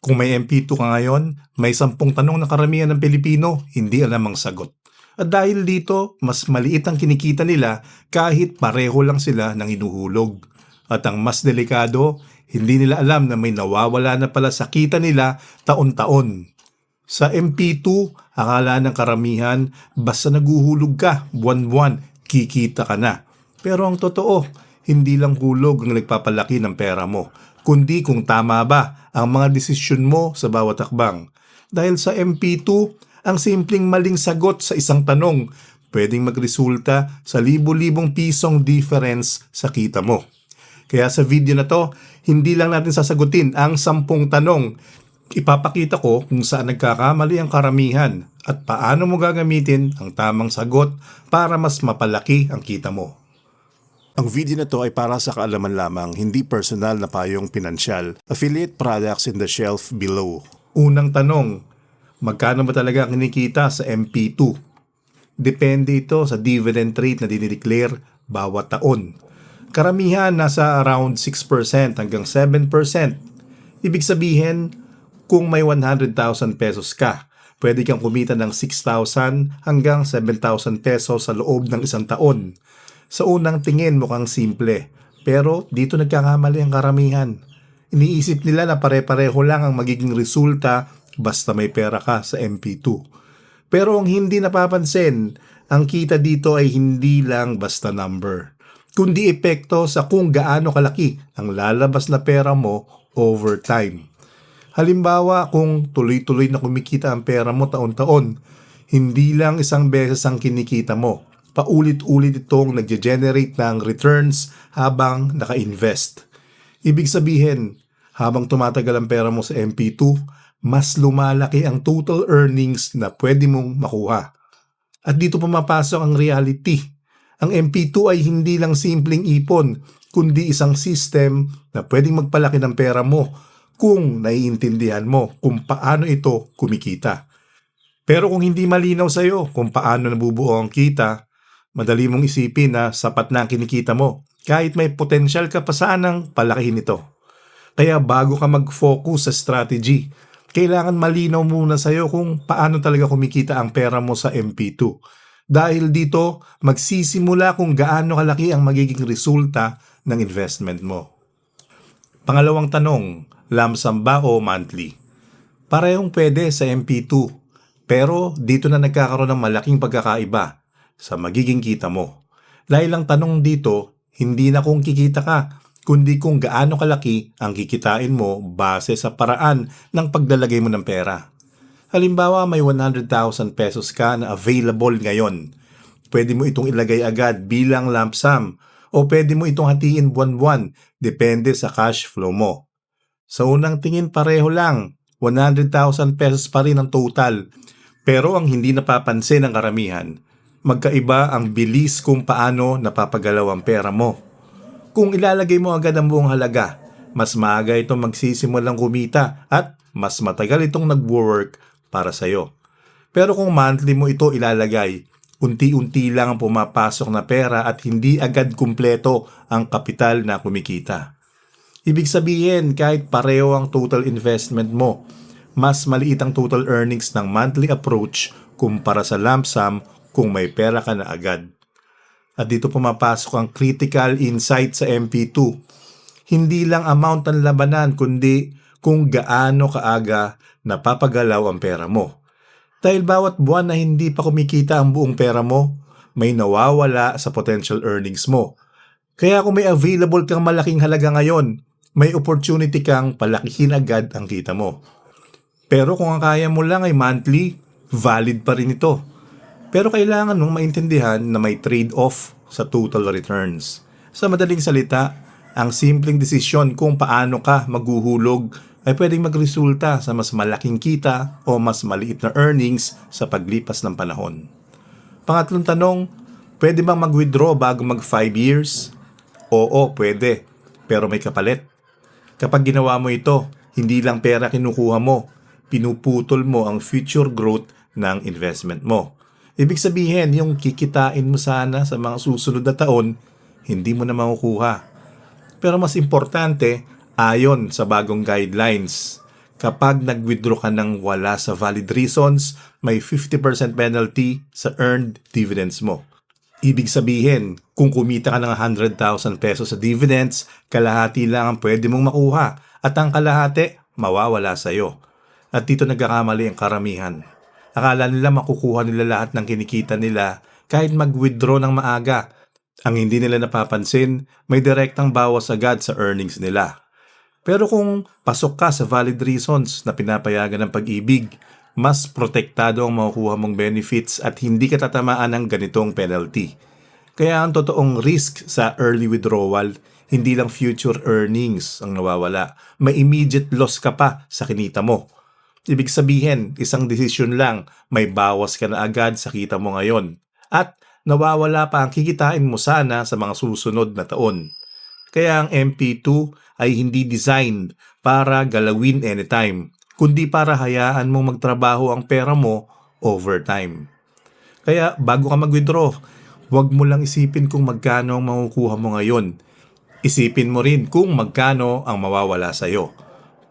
Kung may MP2 ka ngayon, may 10 tanong na karamihan ng Pilipino hindi alam ang sagot. At dahil dito, mas maliit ang kinikita nila kahit pareho lang sila ng inuhulog. At ang mas delikado, hindi nila alam na may nawawala na pala sa kita nila taon-taon. Sa MP2, akala ng karamihan, basta naguhulog ka, buwan-buwan, kikita ka na. Pero ang totoo, hindi lang hulog ang nagpapalaki ng pera mo, kundi kung tama ba ang mga desisyon mo sa bawat hakbang. Dahil sa MP2, ang simpleng maling sagot sa isang tanong pwedeng magresulta sa libo-libong pisong difference sa kita mo. Kaya sa video na to, hindi lang natin sasagutin ang 10 tanong. Ipapakita ko kung saan nagkakamali ang karamihan at paano mo gagamitin ang tamang sagot para mas mapalaki ang kita mo. Ang video na to ay para sa kaalaman lamang, hindi personal na payong pinansyal. Affiliate products in the shelf below. Unang tanong, magkano ba talaga kinikita sa MP2? Depende ito sa dividend rate na dinideclare bawat taon. Karamihan nasa around 6% hanggang 7%. Ibig sabihin, kung may 100,000 pesos ka, pwede kang kumita ng 6,000 hanggang 7,000 pesos sa loob ng isang taon. Sa unang tingin mukhang simple, pero dito nagkakamali ang karamihan. Iniisip nila na pare-pareho lang ang magiging resulta basta may pera ka sa MP2. Pero ang hindi napapansin, ang kita dito ay hindi lang basta number, kundi epekto sa kung gaano kalaki ang lalabas na pera mo over time. Halimbawa, kung tuloy-tuloy na kumikita ang pera mo taon-taon, hindi lang isang beses ang kinikita mo. Paulit-ulit itong nag-generate ng returns habang naka-invest. Ibig sabihin, habang tumatagal ang pera mo sa MP2, mas lumalaki ang total earnings na pwede mong makuha. At dito pumapasok ang reality. Ang MP2 ay hindi lang simpleng ipon, kundi isang system na pwedeng magpalaki ng pera mo kung naiintindihan mo kung paano ito kumikita. Pero kung hindi malinaw sa'yo kung paano nabubuo ang kita, madali mong isipin na sapat na ang kinikita mo kahit may potensyal ka pa sanang palakihin ito. Kaya bago ka mag-focus sa strategy, kailangan malinaw muna sa'yo kung paano talaga kumikita ang pera mo sa MP2. Dahil dito, magsisimula kung gaano kalaki ang magiging resulta ng investment mo. Pangalawang tanong, lump sum ba o monthly? Parehong pwede sa MP2, pero dito na nagkakaroon ng malaking pagkakaiba sa magiging kita mo. Dahil ang tanong dito, hindi na kung kikita ka, kundi kung gaano kalaki ang kikitain mo base sa paraan ng paglalagay mo ng pera. Halimbawa, may 100,000 pesos ka na available ngayon. Pwede mo itong ilagay agad bilang lump sum o pwede mo itong hatiin buwan-buwan, depende sa cash flow mo. Sa unang tingin pareho lang, 100,000 pesos pa rin ang total. Pero ang hindi napapansin ng karamihan, magkaiba ang bilis kung paano napapagalaw ang pera mo. Kung ilalagay mo agad ang buong halaga, mas maaga itong magsisimulang kumita at mas matagal itong nag-work para sa'yo. Pero kung monthly mo ito ilalagay, unti-unti lang ang pumapasok na pera at hindi agad kumpleto ang kapital na kumikita. Ibig sabihin, kahit pareho ang total investment mo, mas maliit ang total earnings ng monthly approach kumpara sa lump sum kung may pera ka na agad. At dito pumapasok ang critical insight sa MP2. Hindi lang amount ang labanan kundi kung gaano kaaga napapagalaw ang pera mo. Dahil bawat buwan na hindi pa kumikita ang buong pera mo, may nawawala sa potential earnings mo. Kaya kung may available kang malaking halaga ngayon, may opportunity kang palakihin agad ang kita mo. Pero kung ang kaya mo lang ay monthly, valid pa rin ito. Pero kailangan mong maintindihan na may trade-off sa total returns. Sa madaling salita, ang simpleng desisyon kung paano ka maghuhulog ay pwedeng magresulta sa mas malaking kita o mas maliit na earnings sa paglipas ng panahon. Pangatlong tanong, pwede bang mag-withdraw bago mag 5 years? Oo, pwede. Pero may kapalit. Kapag ginawa mo ito, hindi lang pera kinukuha mo, pinuputol mo ang future growth ng investment mo. Ibig sabihin, yung kikitain mo sana sa mga susunod na taon, hindi mo na makukuha. Pero mas importante, ayon sa bagong guidelines, Kapag nag-withdraw ka ng wala sa valid reasons, may 50% penalty sa earned dividends mo. Ibig sabihin, kung kumita ka ng 100,000 pesos sa dividends, kalahati lang ang pwede mong makuha at ang kalahati mawawala sa'yo. At dito nagkakamali ang karamihan. Akala nila makukuha nila lahat ng kinikita nila kahit mag-withdraw ng maaga. Ang hindi nila napapansin, may direktang bawas agad sa earnings nila. Pero kung pasok ka sa valid reasons na pinapayagan ng pag-ibig, mas protektado ang makukuha mong benefits at hindi ka tatamaan ng ganitong penalty. Kaya ang totoong risk sa early withdrawal, hindi lang future earnings ang nawawala, may immediate loss ka pa sa kinita mo. Ibig sabihin, isang desisyon lang, may bawas ka na agad sa kita mo ngayon. At nawawala pa ang kikitain mo sana sa mga susunod na taon. Kaya ang MP2 ay hindi designed para galawin anytime, kundi para hayaan mong magtrabaho ang pera mo over time. Kaya bago ka mag-withdraw, huwag mo lang isipin kung magkano ang makukuha mo ngayon. Isipin mo rin kung magkano ang mawawala sa'yo.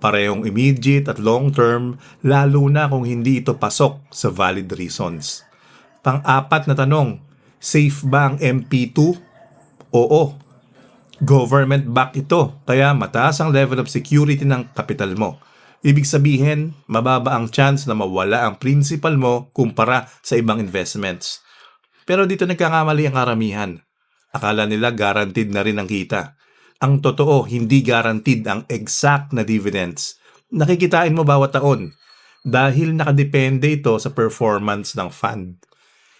Parehong immediate at long term, lalo na kung hindi ito pasok sa valid reasons. Pang-apat na tanong, safe ba ang MP2? Oo. Government-backed ito, kaya mataas ang level of security ng kapital mo. Ibig sabihin, mababa ang chance na mawala ang principal mo kumpara sa ibang investments. Pero dito nagkakamali ang karamihan. Akala nila guaranteed na rin ang kita. Ang totoo, hindi guaranteed ang exact na dividends. Nakikitain mo bawat taon dahil nakadepende ito sa performance ng fund.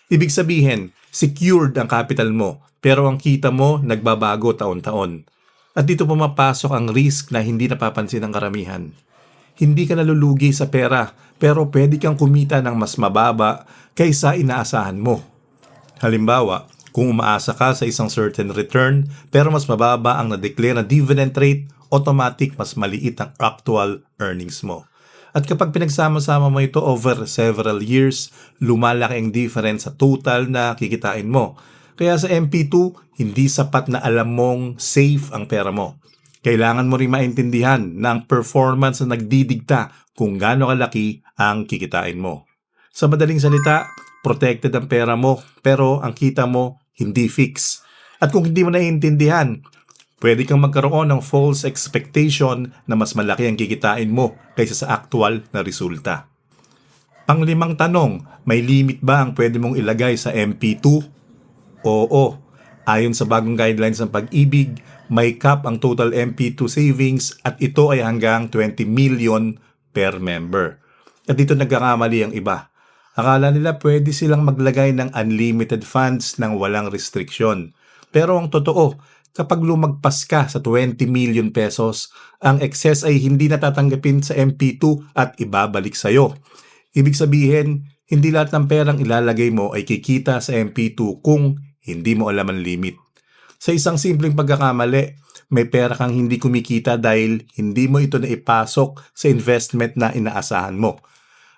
Ibig sabihin, secured ang capital mo pero ang kita mo nagbabago taon-taon. At dito pumapasok ang risk na hindi napapansin ng karamihan. Hindi ka nalulugi sa pera pero pwede kang kumita ng mas mababa kaysa inaasahan mo. Halimbawa, kung umaasa ka sa isang certain return pero mas mababa ang na-declare na dividend rate, automatic mas maliit ang actual earnings mo. At kapag pinagsama-sama mo ito over several years, lumalaki ang difference sa total na kikitain mo. Kaya sa MP2, hindi sapat na alam mong safe ang pera mo. Kailangan mo rin maintindihan na ang performance na nagdidikta kung gaano kalaki ang kikitain mo. Sa madaling salita, protected ang pera mo pero ang kita mo hindi fix. At kung hindi mo naiintindihan, pwede kang magkaroon ng false expectation na mas malaki ang kikitain mo kaysa sa actual na resulta. Panglimang tanong, may limit ba ang pwede mong ilagay sa MP2? Oo. Ayon sa bagong guidelines ng pag-ibig, may cap ang total MP2 savings at ito ay hanggang 20 million per member. At dito nagkakamali ang iba. Akala nila pwede silang maglagay ng unlimited funds ng walang restriction. Pero ang totoo, kapag lumagpas ka sa 20 million pesos, ang excess ay hindi natatanggapin sa MP2 at ibabalik sa'yo. Ibig sabihin, hindi lahat ng perang ilalagay mo ay kikita sa MP2 kung hindi mo alam ang limit. Sa isang simpleng pagkakamali, may pera kang hindi kumikita dahil hindi mo ito naipasok sa investment na inaasahan mo.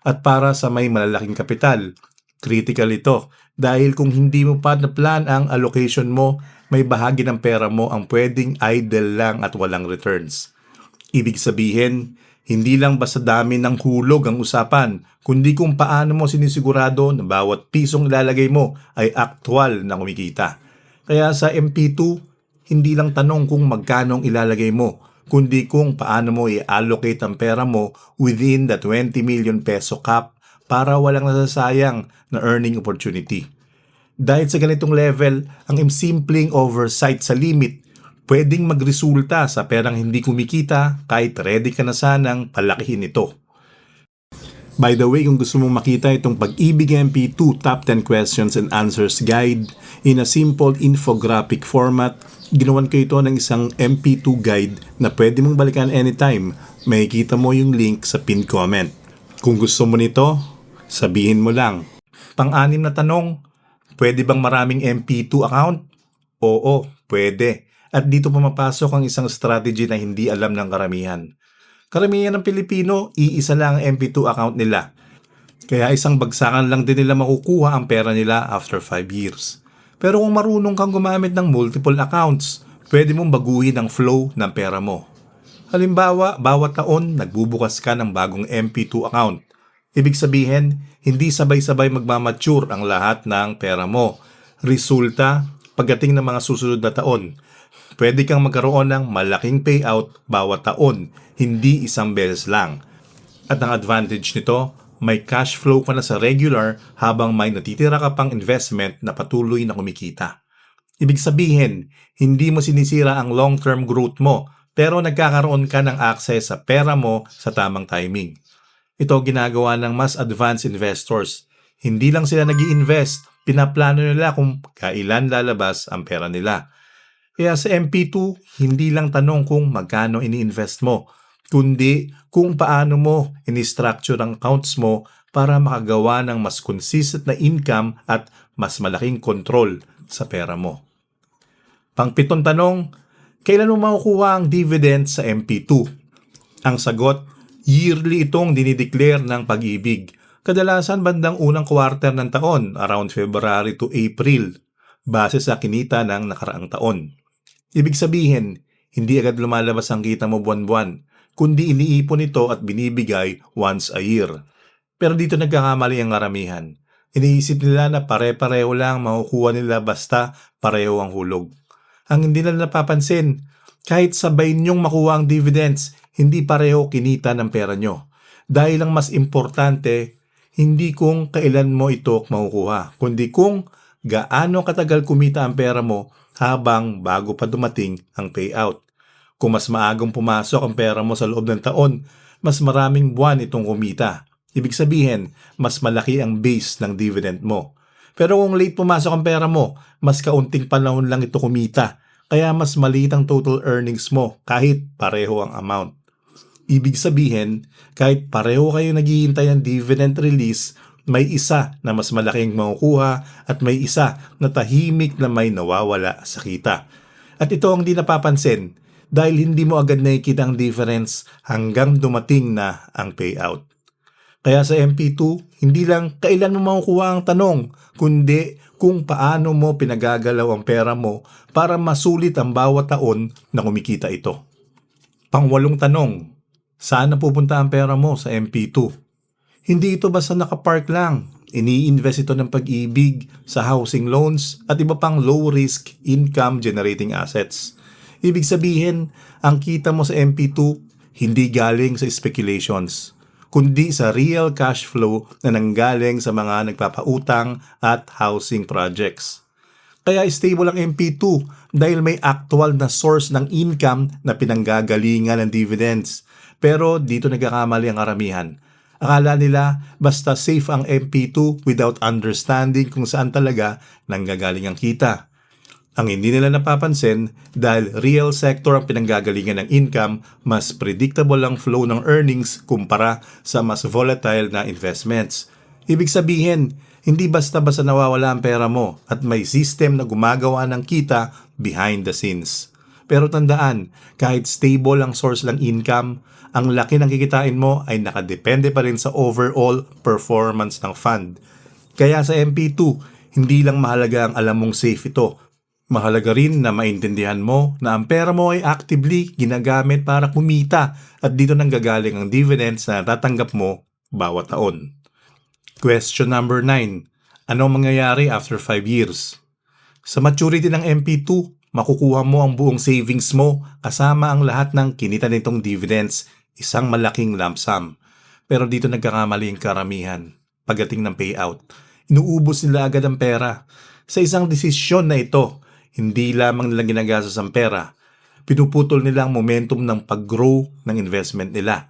At para sa may malalaking kapital, critical ito dahil kung hindi mo pa na-plan ang allocation mo, may bahagi ng pera mo ang pwedeng idle lang at walang returns. Ibig sabihin, hindi lang basta dami ng hulog ang usapan, kundi kung paano mo sinisigurado na bawat pisong ilalagay mo ay aktwal na kumikita. Kaya sa MP2, hindi lang tanong kung magkano ang ilalagay mo, kundi kung paano mo i-allocate ang pera mo within the 20 million peso cap para walang nasasayang na earning opportunity. Dahil sa ganitong level, ang simpleng oversight sa limit pwedeng magresulta sa perang hindi kumikita kahit ready ka na sanang palakihin ito. By the way, kung gusto mong makita itong Pag-ibig MP2 Top 10 Questions and Answers Guide in a simple infographic format, ginawan ko ito ng isang MP2 guide na pwede mong balikan anytime. Makikita mo yung link sa pinned comment. Kung gusto mo nito, sabihin mo lang. Pang-anim na tanong, pwede bang maraming MP2 account? Oo, pwede. At dito pumapasok ang isang strategy na hindi alam ng karamihan. Karamihan ng Pilipino, iisa lang ang MP2 account nila. Kaya isang bagsakan lang din nila makukuha ang pera nila after 5 years. Pero kung marunong kang gumamit ng multiple accounts, pwede mong baguhin ang flow ng pera mo. Halimbawa, bawat taon nagbubukas ka ng bagong MP2 account. Ibig sabihin, hindi sabay-sabay magmamature ang lahat ng pera mo. Resulta, pagdating ng mga susunod na taon, pwede kang magkaroon ng malaking payout bawat taon, hindi isang beses lang. At ang advantage nito, may cash flow ka na sa regular habang may natitira ka pang investment na patuloy na kumikita. Ibig sabihin, hindi mo sinisira ang long-term growth mo, pero nagkakaroon ka ng access sa pera mo sa tamang timing. Ito ginagawa ng mas advanced investors. Hindi lang sila nag-i-invest, pinaplano nila kung kailan lalabas ang pera nila. Kaya sa MP2, hindi lang tanong kung magkano ini-invest mo, kundi kung paano mo ini-structure ang accounts mo para makagawa ng mas consistent na income at mas malaking control sa pera mo. Pang-pitong tanong, kailan mo makukuha ang dividend sa MP2? Ang sagot, yearly itong dinideclare ng Pag-ibig. Kadalasan bandang unang quarter ng taon, around February to April, base sa kinita ng nakaraang taon. Ibig sabihin, hindi agad lumalabas ang kita mo buwan-buwan, kundi iniipon ito at binibigay once a year. Pero dito nagkakamali ang karamihan. Iniisip nila na pare-pareho lang makukuha nila basta pareho ang hulog. Ang hindi nila napapansin, kahit sabay niyong makuha ang dividends, hindi pareho kinita ng pera nyo. Dahil ang mas importante, hindi kung kailan mo ito makukuha, kundi kung gaano katagal kumita ang pera mo habang bago pa dumating ang payout. Kung mas maagang pumasok ang pera mo sa loob ng taon, mas maraming buwan itong kumita. Ibig sabihin, mas malaki ang base ng dividend mo. Pero kung late pumasok ang pera mo, mas kaunting panahon lang ito kumita, kaya mas maliit ang total earnings mo kahit pareho ang amount. Ibig sabihin, kahit pareho kayo naghihintay ng dividend release, may isa na mas malaking makukuha at may isa na tahimik na may nawawala sa kita. At ito ang di napapansin dahil hindi mo agad nakikita ang difference hanggang dumating na ang payout. Kaya sa MP2, hindi lang kailan mo makukuha ang tanong, kundi kung paano mo pinagagalaw ang pera mo para masulit ang bawat taon na kumikita ito. Pang-8 tanong, saan napupunta ang pera mo sa MP2? Hindi ito basta nakapark lang. Ini-invest ito ng Pag-ibig sa housing loans at iba pang low-risk income generating assets. Ibig sabihin, ang kita mo sa MP2 hindi galing sa speculations, kundi sa real cash flow na nanggaling sa mga nagpapautang at housing projects. Kaya stable ang MP2 dahil may actual na source ng income na pinanggagalingan ng dividends. Pero dito nagkakamali ang karamihan. Akala nila basta safe ang MP2 without understanding kung saan talaga nanggagaling ang kita. Ang hindi nila napapansin, dahil real sector ang pinanggagalingan ng income, mas predictable ang flow ng earnings kumpara sa mas volatile na investments. Ibig sabihin, hindi basta-basta nawawala ang pera mo at may system na gumagawa ng kita behind the scenes. Pero tandaan, kahit stable ang source ng income, ang laki ng kikitain mo ay nakadepende pa rin sa overall performance ng fund. Kaya sa MP2, hindi lang mahalaga ang alam mong safe ito. Mahalaga rin na maintindihan mo na ang pera mo ay actively ginagamit para kumita at dito nanggagaling ang dividends na natatanggap mo bawat taon. Question number 9. Anong mangyayari after 5 years? Sa maturity ng MP2, makukuha mo ang buong savings mo kasama ang lahat ng kinita nitong dividends, isang malaking lump sum. Pero dito nagkakamali ang karamihan. Pagdating ng payout, inuubos nila agad ang pera. Sa isang desisyon na ito, hindi lamang nila ginagastos ang pera, pinuputol nila ang momentum ng pag-grow ng investment nila.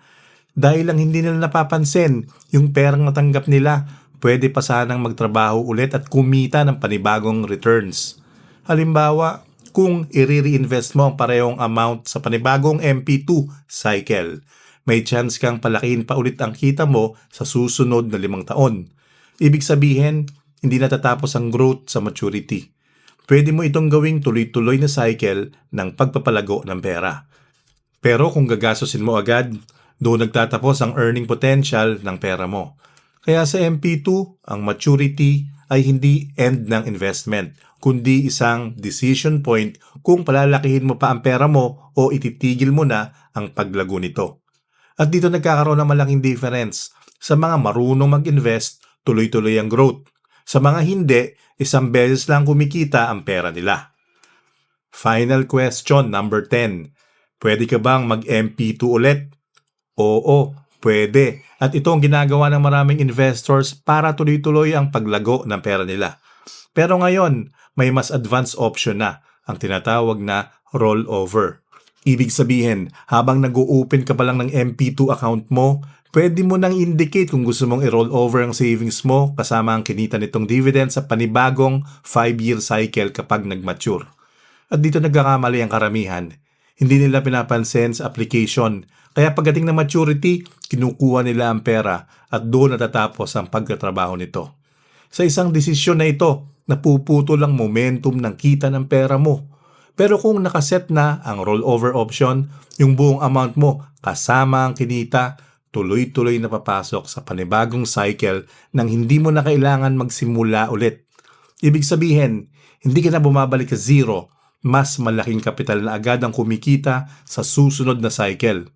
Dahil lang hindi nila napapansin, yung perang natanggap nila, pwede pa sanang magtrabaho ulit at kumita ng panibagong returns. Halimbawa, kung i-reinvest mo ang parehong amount sa panibagong MP2 cycle, may chance kang palakihin pa ulit ang kita mo sa susunod na 5 taon. Ibig sabihin, hindi natatapos ang growth sa maturity. Pwede mo itong gawing tuloy-tuloy na cycle ng pagpapalago ng pera. Pero kung gagastusin mo agad, doon nagtatapos ang earning potential ng pera mo. Kaya sa MP2, ang maturity ay hindi end ng investment, kundi isang decision point kung palalakihin mo pa ang pera mo o ititigil mo na ang paglago nito. At dito nagkakaroon ng malaking difference. Sa mga marunong mag-invest, tuloy-tuloy ang growth. Sa mga hindi, isang beses lang kumikita ang pera nila. Final question, number 10. Pwede ka bang mag-MP2 ulit? Oo, pwede. At ito ang ginagawa ng maraming investors para tuloy-tuloy ang paglago ng pera nila. Pero ngayon, may mas advanced option na, ang tinatawag na rollover. Ibig sabihin, habang nag-o-open ka pa lang ng MP2 account mo, pwede mo nang indicate kung gusto mong i-roll over ang savings mo kasama ang kinita nitong dividend sa panibagong 5-year cycle kapag nag-mature. At dito nagkakamali ang karamihan. Hindi nila pinapansin sa application. Kaya pagdating ng maturity, kinukuha nila ang pera at doon natatapos ang pagkatrabaho nito. Sa isang desisyon na ito, napuputol ang momentum ng kita ng pera mo. Pero kung nakaset na ang rollover option, yung buong amount mo kasama ang kinita, tuloy-tuloy na papasok sa panibagong cycle nang hindi mo na kailangan magsimula ulit. Ibig sabihin, hindi ka na bumabalik sa zero, mas malaking kapital na agad ang kumikita sa susunod na cycle.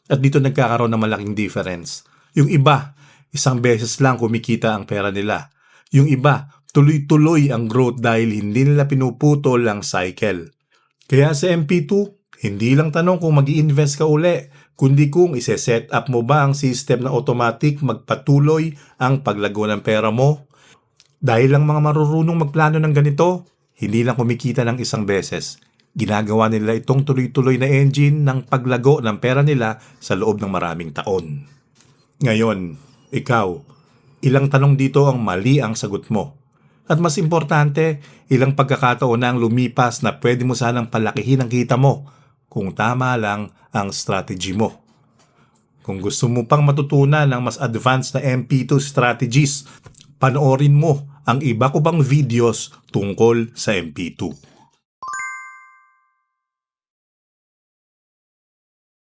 At dito nagkakaroon ng malaking difference. Yung iba, isang beses lang kumikita ang pera nila. Yung iba, tuloy-tuloy ang growth dahil hindi nila pinuputol ang cycle. Kaya sa MP2, hindi lang tanong kung mag-i-invest ka uli, kundi kung ise-set up mo ba ang system na automatic magpatuloy ang paglago ng pera mo. Dahil lang mga marurunong magplano ng ganito, hindi lang kumikita ng isang beses. Ginagawa nila itong tuloy-tuloy na engine ng paglago ng pera nila sa loob ng maraming taon. Ngayon, ikaw, ilang tanong dito ang mali ang sagot mo? At mas importante, ilang pagkakataon na ang lumipas na pwede mo sanang palakihin ang kita mo kung tama lang ang strategy mo. Kung gusto mo pang matutunan ng mas advanced na MP2 strategies, panoorin mo ang iba ko pang videos tungkol sa MP2.